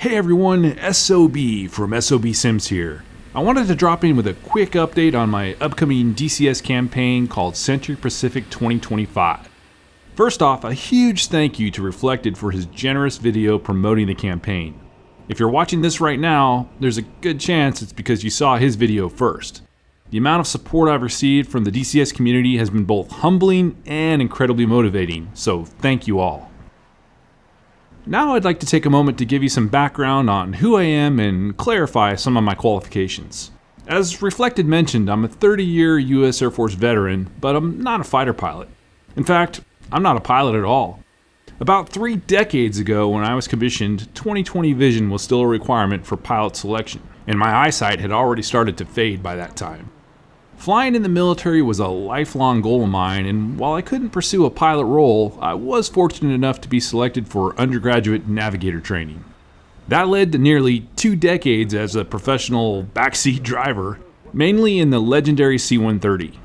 Hey everyone, SOB from SOB Sims here. I wanted to drop in with a quick update on my upcoming DCS campaign called Century Pacific 2025. First off, a huge thank you to Reflected for his generous video promoting the campaign. If you're watching this right now, there's a good chance it's because you saw his video first. The amount of support I've received from the DCS community has been both humbling and incredibly motivating, so thank you all. Now I'd like to take a moment to give you some background on who I am and clarify some of my qualifications. As Reflected mentioned, I'm a 30-year U.S. Air Force veteran, but I'm not a fighter pilot. In fact, I'm not a pilot at all. About 3 decades ago when I was commissioned, 20/20 vision was still a requirement for pilot selection, and my eyesight had already started to fade by that time. Flying in the military was a lifelong goal of mine, and while I couldn't pursue a pilot role, I was fortunate enough to be selected for undergraduate navigator training. That led to nearly 2 decades as a professional backseat driver, mainly in the legendary C-130.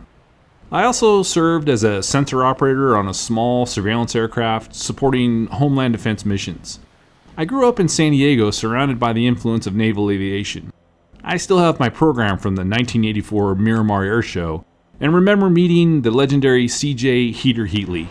I also served as a sensor operator on a small surveillance aircraft supporting Homeland Defense missions. I grew up in San Diego surrounded by the influence of naval aviation. I still have my program from the 1984 Miramar Air Show and remember meeting the legendary CJ Heater Heatley.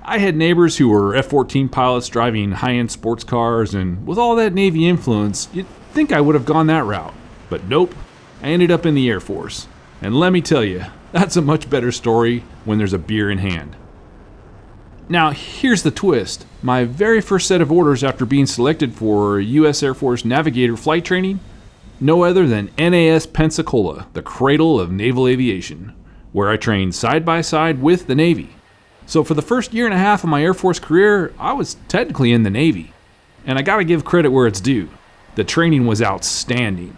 I had neighbors who were F-14 pilots driving high-end sports cars, and with all that Navy influence, you'd think I would have gone that route. But nope, I ended up in the Air Force. And let me tell you, that's a much better story when there's a beer in hand. Now, here's the twist. My very first set of orders after being selected for U.S. Air Force Navigator flight training, no other than NAS Pensacola, the cradle of naval aviation, where I trained side by side with the Navy. So for the first year and a half of my Air Force career, I was technically in the Navy. And I gotta give credit where it's due. The training was outstanding.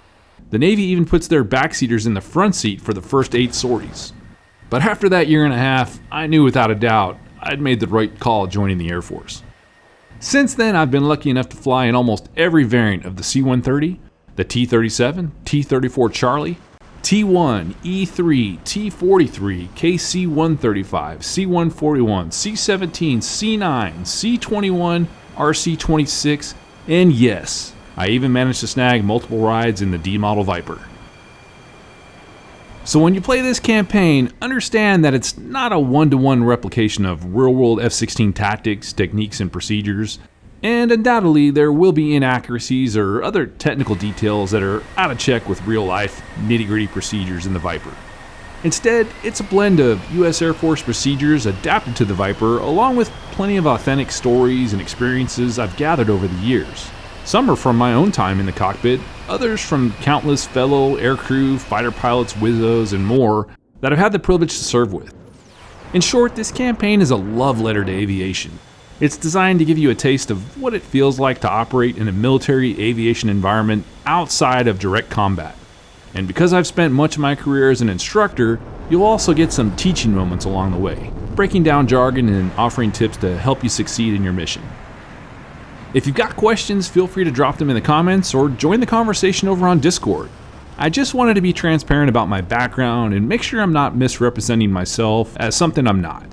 The Navy even puts their backseaters in the front seat for the first 8 sorties. But after that year and a half, I knew without a doubt I'd made the right call joining the Air Force. Since then, I've been lucky enough to fly in almost every variant of the C-130, the T-37, T-34 Charlie, T-1, E-3, T-43, KC-135, C-141, C-17, C-9, C-21, RC-26, and yes, I even managed to snag multiple rides in the D-Model Viper. So when you play this campaign, understand that it's not a one-to-one replication of real-world F-16 tactics, techniques, and procedures. And undoubtedly, there will be inaccuracies or other technical details that are out of check with real-life, nitty-gritty procedures in the Viper. Instead, it's a blend of U.S. Air Force procedures adapted to the Viper, along with plenty of authentic stories and experiences I've gathered over the years. Some are from my own time in the cockpit, others from countless fellow aircrew, fighter pilots, wizzos, and more that I've had the privilege to serve with. In short, this campaign is a love letter to aviation. It's designed to give you a taste of what it feels like to operate in a military aviation environment outside of direct combat. And because I've spent much of my career as an instructor, you'll also get some teaching moments along the way, breaking down jargon and offering tips to help you succeed in your mission. If you've got questions, feel free to drop them in the comments or join the conversation over on Discord. I just wanted to be transparent about my background and make sure I'm not misrepresenting myself as something I'm not.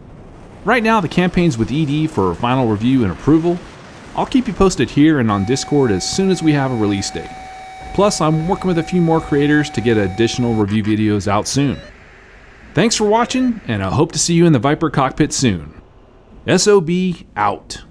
Right now, the campaign's with ED for final review and approval. I'll keep you posted here and on Discord as soon as we have a release date. Plus, I'm working with a few more creators to get additional review videos out soon. Thanks for watching, and I hope to see you in the Viper cockpit soon. SOB out.